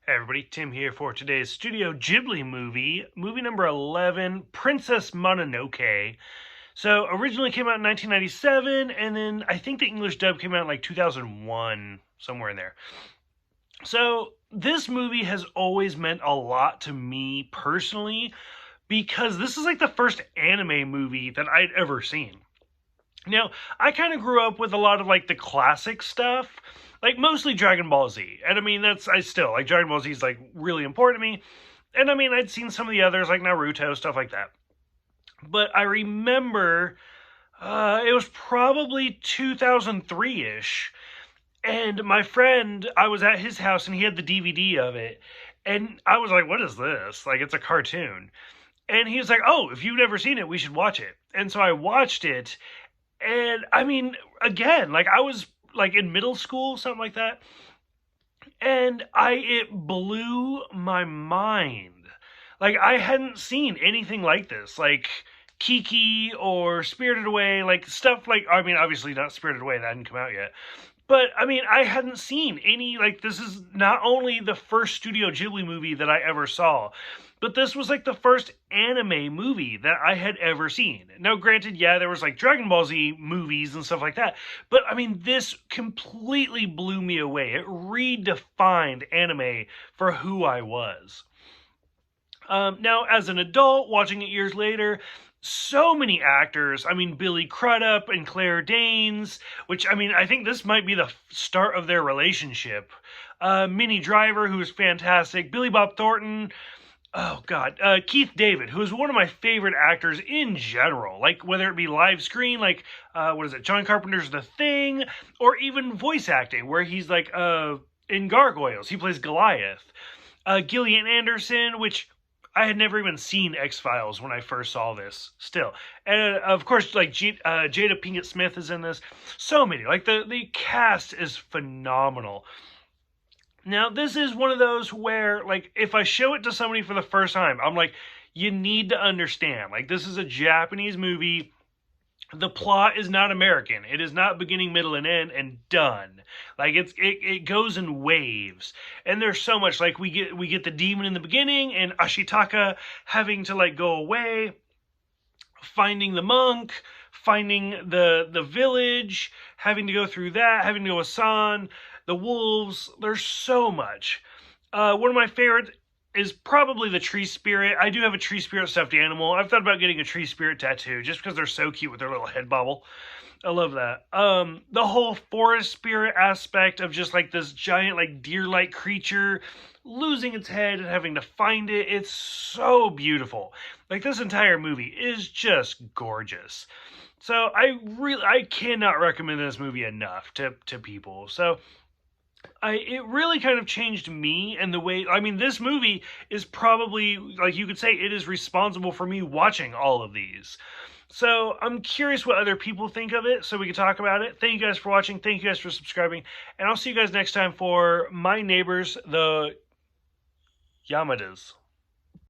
Hey everybody, Tim here for today's Studio Ghibli movie number 11, Princess Mononoke. So, originally came out in 1997, and then I think the English dub came out in like 2001, somewhere in there. So, this movie has always meant a lot to me personally, because this is like the first anime movie that I'd ever seen. Now, I kind of grew up with a lot of like the classic stuff, like mostly Dragon Ball Z. And I mean, I still like Dragon Ball Z is like really important to me. And I mean, I'd seen some of the others like Naruto, stuff like that. But I remember it was probably 2003 ish. And my friend, I was at his house and he had the DVD of it. And I was like, what is this? Like, it's a cartoon. And he was like, oh, if you've never seen it, we should watch it. And so I watched it, and I mean, again, like I was like in middle school, something like that, and it blew my mind. Like I hadn't seen anything like this, like Kiki or Spirited Away, like stuff like I mean, obviously not Spirited Away, that hadn't come out yet. But I mean, I hadn't seen any like this is not only the first Studio Ghibli movie that I ever saw, but this was like the first anime movie that I had ever seen. Now, granted, yeah, there was like Dragon Ball Z movies and stuff like that, but I mean, this completely blew me away. It redefined anime for who I was. Now, as an adult, watching it years later, so many actors. I mean, Billy Crudup and Claire Danes, which, I mean, I think this might be the start of their relationship. Minnie Driver, who is fantastic. Billy Bob Thornton. Oh, God. Keith David, who is one of my favorite actors in general. Like, whether it be live screen, like, what is it, John Carpenter's The Thing, or even voice acting, where he's like, in Gargoyles, he plays Goliath. Gillian Anderson, which I had never even seen X-Files when I first saw this, still. And of course, like Jada Pinkett Smith is in this. So many. Like the cast is phenomenal. Now, this is one of those where, like, if I show it to somebody for the first time, I'm like, you need to understand. Like, this is a Japanese movie. The plot is not American. It is not beginning, middle, and end and done. Like it goes in waves. And there's so much. Like we get the demon in the beginning and Ashitaka having to like go away, finding the monk, finding the village, having to go through that, having to go with San, the wolves. There's so much. One of my favorite is probably the tree spirit. I do have a tree spirit stuffed animal. I've thought about getting a tree spirit tattoo just because they're so cute with their little head bobble. I love that. The whole forest spirit aspect of just like this giant like deer-like creature losing its head and having to find it. It's so beautiful. Like this entire movie is just gorgeous. So I cannot recommend this movie enough to people. So it really kind of changed me and the way, I mean, this movie is probably, like you could say, it is responsible for me watching all of these. So I'm curious what other people think of it so we can talk about it. Thank you guys for watching. Thank you guys for subscribing. And I'll see you guys next time for My Neighbors, the Yamadas.